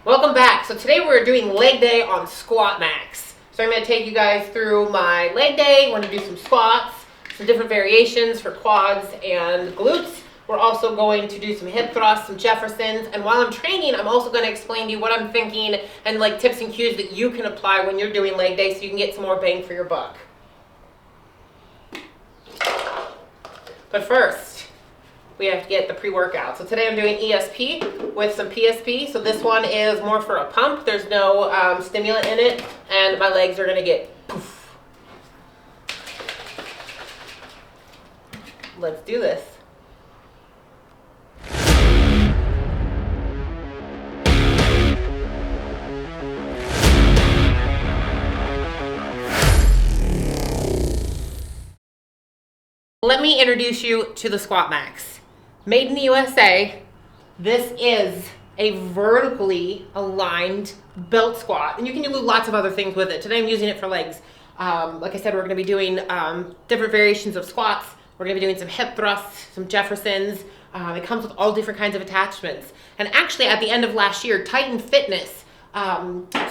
Welcome back. So today we're doing leg day on SquatMax. So I'm going to take you guys through my leg day. We're going to do some squats, some different variations for quads and glutes. We're also going to do some hip thrusts, some Jeffersons, and while I'm training, I'm also going to explain to you what I'm thinking and like tips and cues that you can apply when you're doing leg day so you can get some more bang for your buck. But first, we have to get the pre-workout. So today I'm doing ESP with some PSP. So this one is more for a pump. There's no stimulant in it, and my legs are gonna get poof. Let's do this. Let me introduce you to the SquatMax. Made in the USA, this is a vertically aligned belt squat, and you can do lots of other things with it. Today I'm using it for legs. Like I said, we're going to be doing different variations of squats. We're going to be doing some hip thrusts, some Jeffersons. It comes with all different kinds of attachments. And actually, at the end of last year, Titan Fitness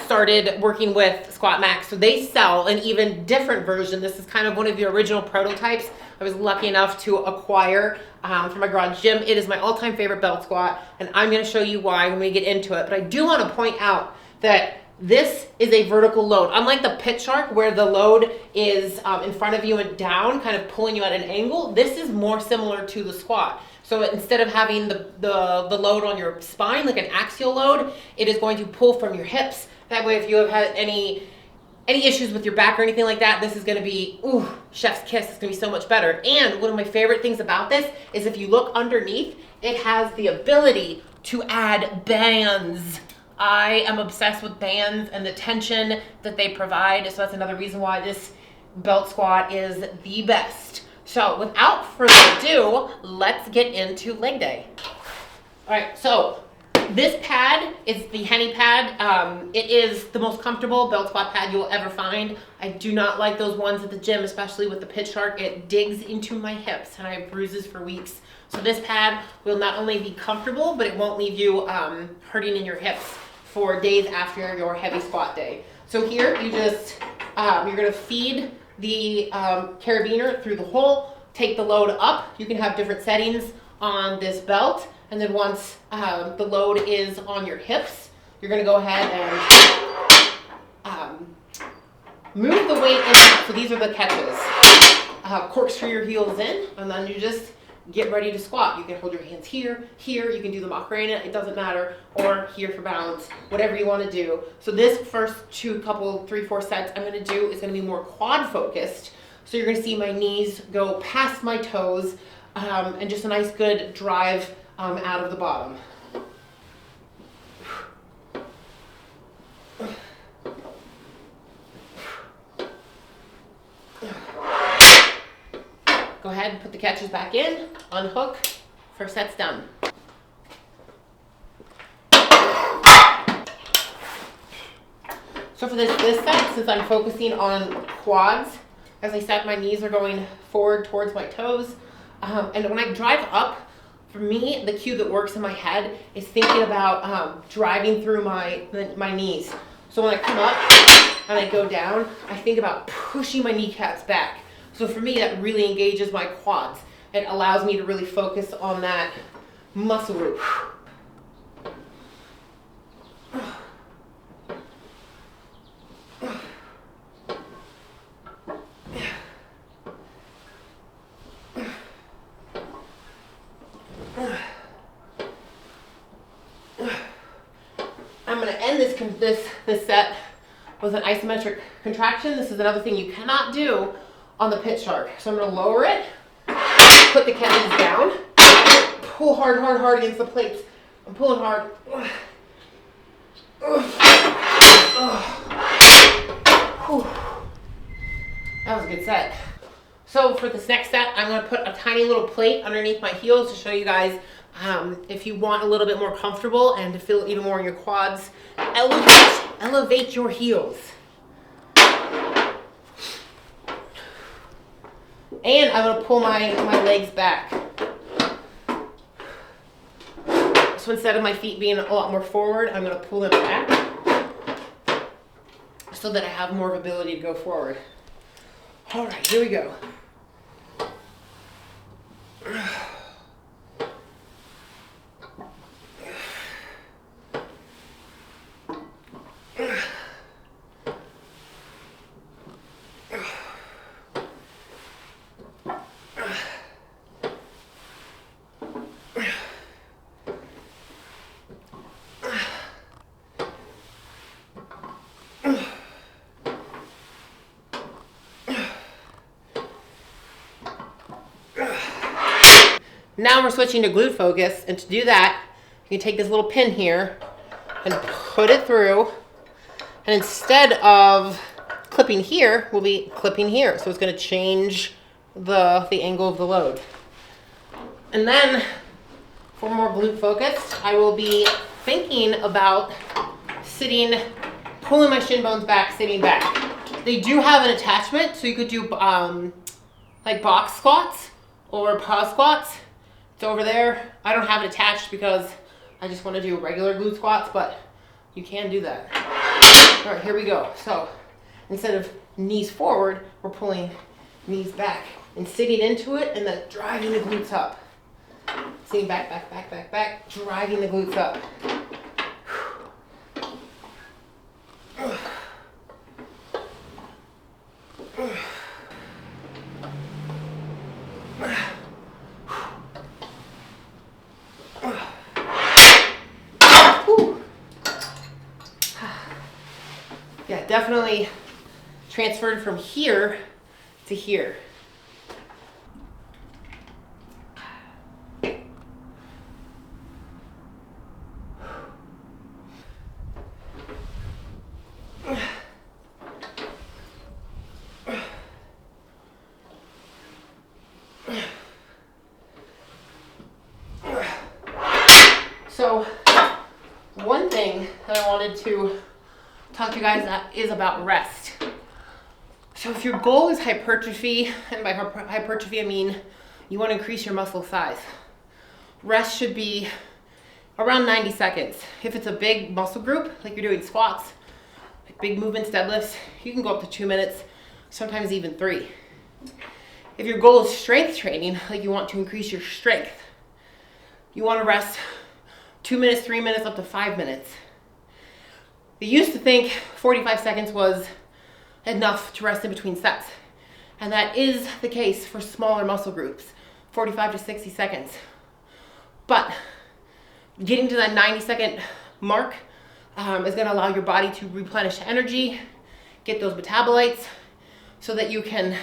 started working with SquatMax, so they sell an even different version. This is kind of one of the original prototypes I was lucky enough to acquire from my garage gym. It is my all-time favorite belt squat, and I'm going to show you why when we get into it. But I do want to point out that this is a vertical load. Unlike the pit shark, where the load is in front of you and down, kind of pulling you at an angle, this is more similar to the squat. So instead of having the load on your spine, like an axial load, it is going to pull from your hips. That way, if you have had any issues with your back or anything like that, this is going to be, ooh, chef's kiss. It's going to be so much better. And one of my favorite things about this is if you look underneath, it has the ability to add bands. I am obsessed with bands and the tension that they provide. So that's another reason why this belt squat is the best. So without further ado, let's get into leg day. All right, so this pad is the Henny pad. It is the most comfortable belt squat pad you will ever find. I do not like those ones at the gym, especially with the pit shark. It digs into my hips and I have bruises for weeks. So this pad will not only be comfortable, but it won't leave you hurting in your hips for days after your heavy squat day. So here you just, you're gonna feed the carabiner through the hole, take the load up. You can have different settings on this belt. And then once the load is on your hips, you're gonna go ahead and move the weight in. So these are the catches. Corkscrew your heels in, and then you just get ready to squat. You can hold your hands here, you can do the Macarena, it doesn't matter, or here for balance, whatever you wanna do. So this first 3-4 sets I'm gonna do is gonna be more quad focused. So you're gonna see my knees go past my toes, and just a nice good drive out of the bottom. Go ahead and put the catches back in, unhook, first set's done. So for this set, since I'm focusing on quads, as I said, my knees are going forward towards my toes. And when I drive up, for me, the cue that works in my head is thinking about driving through my knees. So when I come up and I go down, I think about pushing my kneecaps back. So for me, that really engages my quads. It allows me to really focus on that muscle group. I'm going to end this set with an isometric contraction. This is another thing you cannot do on the pit shark. So I'm going to lower it, put the catches down, pull hard against the plates. I'm pulling hard. That was a good set. So for this next set, I'm going to put a tiny little plate underneath my heels to show you guys if you want a little bit more comfortable and to feel even more in your quads. Elevate your heels. And I'm going to pull my legs back. So instead of my feet being a lot more forward, I'm gonna pull them back so that I have more of ability to go forward. All right, here we go. Now we're switching to glute focus, and to do that, you can take this little pin here and put it through, and instead of clipping here, we'll be clipping here. So it's gonna change the angle of the load. And then for more glute focus, I will be thinking about sitting, pulling my shin bones back, sitting back. They do have an attachment, so you could do like box squats or pause squats. It's over there. I don't have it attached because I just want to do regular glute squats, but you can do that. All right, here we go. So instead of knees forward, we're pulling knees back and sitting into it and then driving the glutes up. Sitting back, back, back, back, back, driving the glutes up. Yeah, definitely transferred from here to here. So one thing that I wanted to talk to you guys is about rest. So if your goal is hypertrophy, and by hypertrophy I mean you want to increase your muscle size, rest should be around 90 seconds. If it's a big muscle group, like you're doing squats, like big movements, deadlifts, you can go up to 2 minutes, sometimes even 3. If your goal is strength training, like you want to increase your strength, you want to rest 2 minutes, 3 minutes, up to 5 minutes. They used to think 45 seconds was enough to rest in between sets. And that is the case for smaller muscle groups, 45 to 60 seconds. But getting to that 90-second mark is gonna allow your body to replenish energy, get those metabolites so that you can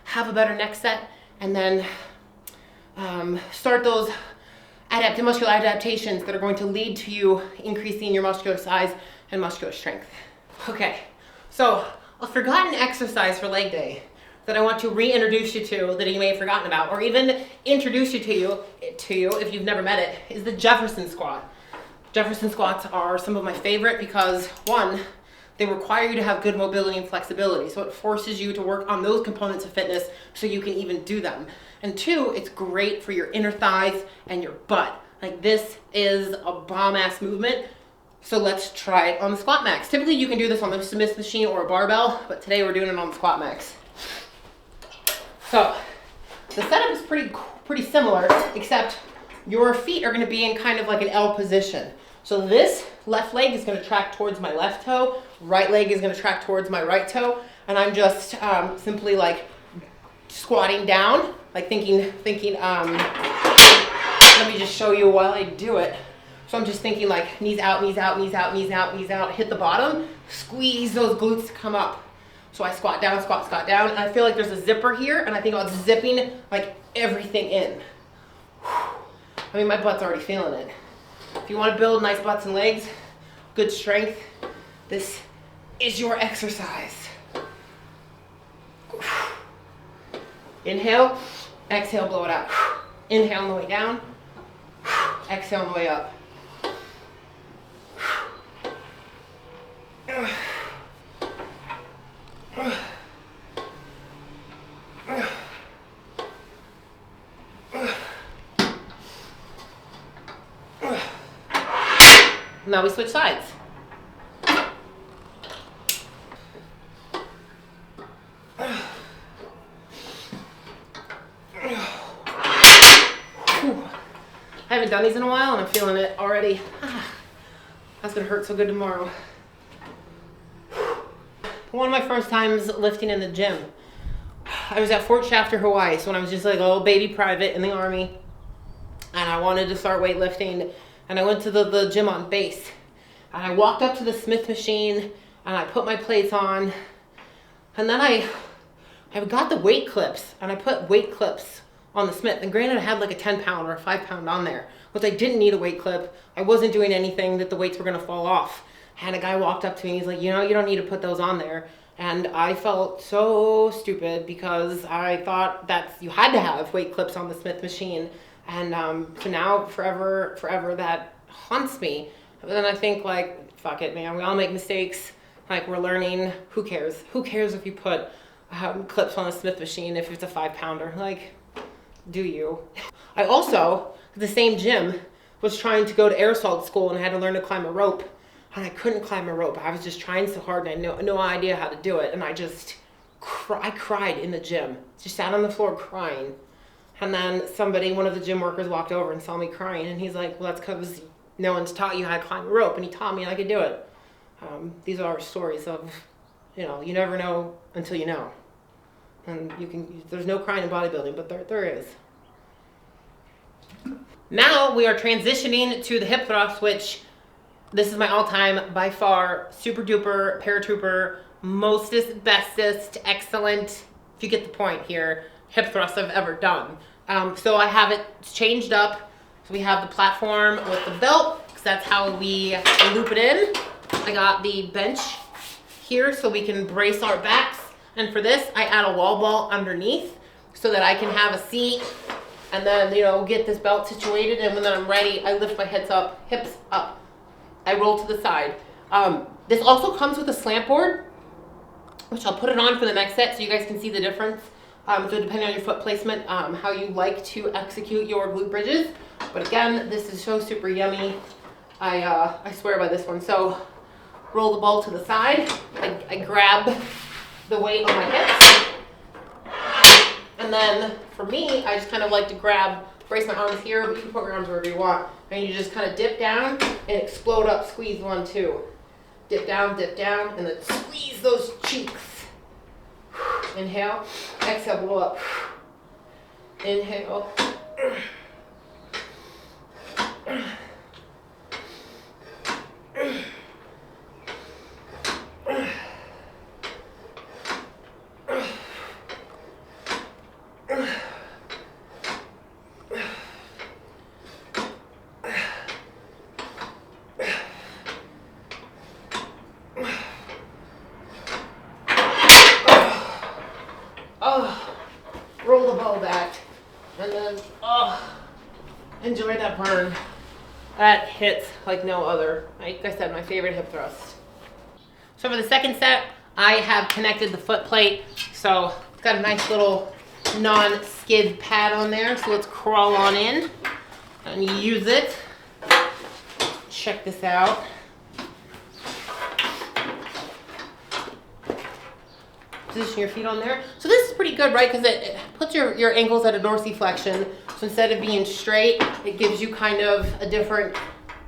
have a better next set, and then start those muscular adaptations that are going to lead to you increasing your muscular size and muscular strength. Okay, so a forgotten exercise for leg day that I want to reintroduce you to that you may have forgotten about, or even introduce you to if you've never met it, is the Jefferson squat. Jefferson squats are some of my favorite because, one, they require you to have good mobility and flexibility, so it forces you to work on those components of fitness so you can even do them. And two, it's great for your inner thighs and your butt. Like, this is a bomb-ass movement, so let's try it on the SquatMax. Typically you can do this on the Smith machine or a barbell, but today we're doing it on the SquatMax. So the setup is pretty similar, except your feet are gonna be in kind of like an L position. So this left leg is gonna track towards my left toe, right leg is gonna track towards my right toe, and I'm just simply like squatting down, like thinking, let me just show you while I do it. So I'm just thinking like knees out, knees out, knees out, knees out, knees out, hit the bottom, squeeze those glutes to come up. So I squat down, squat down, and I feel like there's a zipper here, and I think about zipping like everything in. I mean, my butt's already feeling it. If you want to build nice butts and legs, good strength, this is your exercise. Inhale, exhale, blow it out. Inhale on the way down, exhale on the way up. Now we switch sides. I haven't done these in a while and I'm feeling it already. That's gonna hurt so good tomorrow. One of my first times lifting in the gym. I was at Fort Shafter, Hawaii, so when I was just like a little baby private in the Army and I wanted to start weightlifting, and I went to the gym on base. And I walked up to the Smith machine and I put my plates on, and then I got the weight clips and I put weight clips on the Smith. And granted, I had like a 10-pound or a 5-pound on there, but I didn't need a weight clip. I wasn't doing anything that the weights were gonna fall off. And a guy walked up to me and he's like, you know, you don't need to put those on there. And I felt so stupid because I thought that you had to have weight clips on the Smith machine. And so now forever that haunts me. But then I think like, fuck it, man, we all make mistakes. Like, we're learning, who cares? Who cares if you put clips on the Smith machine if it's a 5-pounder? Like, do you? I also, the same gym, was trying to go to air assault school and I had to learn to climb a rope. And I couldn't climb a rope. I was just trying so hard and I had no idea how to do it. And I just, I cried in the gym. Just sat on the floor crying. And then one of the gym workers walked over and saw me crying. And he's like, well, that's because no one's taught you how to climb a rope. And he taught me and I could do it. These are stories of, you know, you never know until you know. And there's no crying in bodybuilding, but there is. Now we are transitioning to the hip thrust, which this is my all-time, by far, super duper, paratrooper, mostest, bestest, excellent, if you get the point here, hip thrust I've ever done. So I have it changed up. So we have the platform with the belt, because that's how we loop it in. I got the bench here so we can brace our backs. And for this, I add a wall ball underneath so that I can have a seat and then, you know, get this belt situated. And when I'm ready, I lift my hips up. I roll to the side. This also comes with a slant board, which I'll put it on for the next set so you guys can see the difference. So depending on your foot placement, how you like to execute your glute bridges. But again, this is so super yummy. I swear by this one. So roll the ball to the side. I grab the weight on my hips. And then for me, I just kind of like to brace my arms here, but you can put your arms wherever you want. And you just kind of dip down and explode up, squeeze 1, 2. Dip down, and then squeeze those cheeks. Inhale, exhale, blow up. Inhale. Roll the ball back, and then enjoy that burn. That hits like no other. Like I said, my favorite hip thrust. So for the second set, I have connected the foot plate. So it's got a nice little non-skid pad on there. So let's crawl on in and use it. Check this out. Position your feet on there. So this is pretty good, right? Because it puts your ankles at a dorsiflexion. So instead of being straight, it gives you kind of a different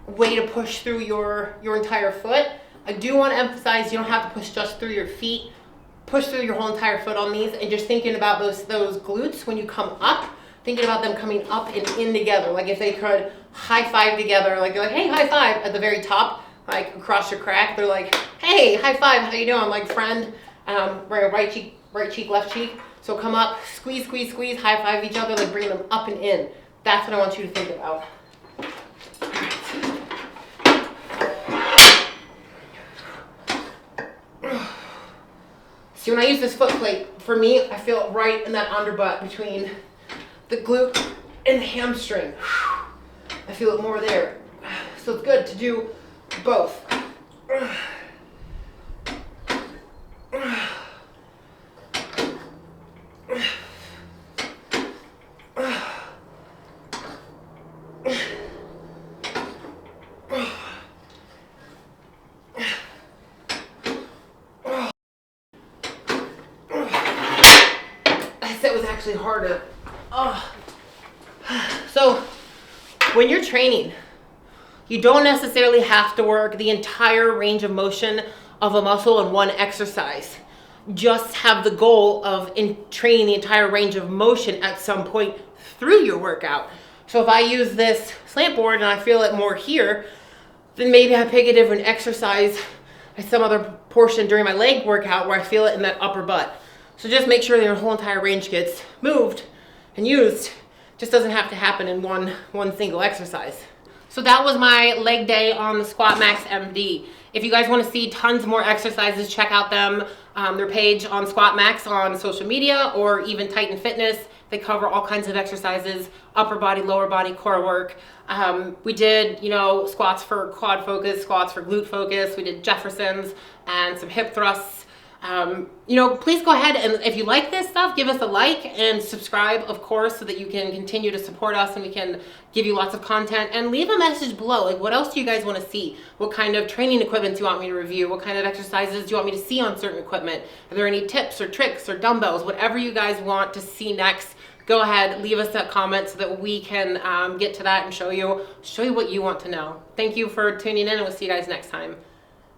way to push through your entire foot. I do want to emphasize you don't have to push just through your feet. Push through your whole entire foot on these, and just thinking about those glutes when you come up, thinking about them coming up and in together. Like if they could high five together, like they're like, hey, high five at the very top, like across your crack. They're like, hey, high five, how you doing? Like friend. Right cheek, left cheek. So come up, squeeze, squeeze, squeeze, high five each other, like bringing them up and in. That's what I want you to think about. See, when I use this foot plate, for me, I feel it right in that underbutt between the glute and the hamstring. I feel it more there. So it's good to do both. actually harder. Oh. So when you're training, you don't necessarily have to work the entire range of motion of a muscle in one exercise. Just have the goal of training the entire range of motion at some point through your workout. So if I use this slant board and I feel it more here, then maybe I pick a different exercise at some other portion during my leg workout where I feel it in that upper butt. So just make sure that your whole entire range gets moved and used. Just doesn't have to happen in one single exercise. So that was my leg day on the SquatMax MD. If you guys want to see tons more exercises, check out their page on SquatMax on social media, or even Titan Fitness. They cover all kinds of exercises, upper body, lower body, core work. We did, squats for quad focus, squats for glute focus. We did Jeffersons and some hip thrusts. Please go ahead and if you like this stuff, give us a like and subscribe, of course, so that you can continue to support us and we can give you lots of content. And leave a message below. Like, what else do you guys want to see? What kind of training equipment do you want me to review? What kind of exercises do you want me to see on certain equipment? Are there any tips or tricks or dumbbells? Whatever you guys want to see next, go ahead, leave us a comment so that we can get to that and show you what you want to know. Thank you for tuning in, and we'll see you guys next time.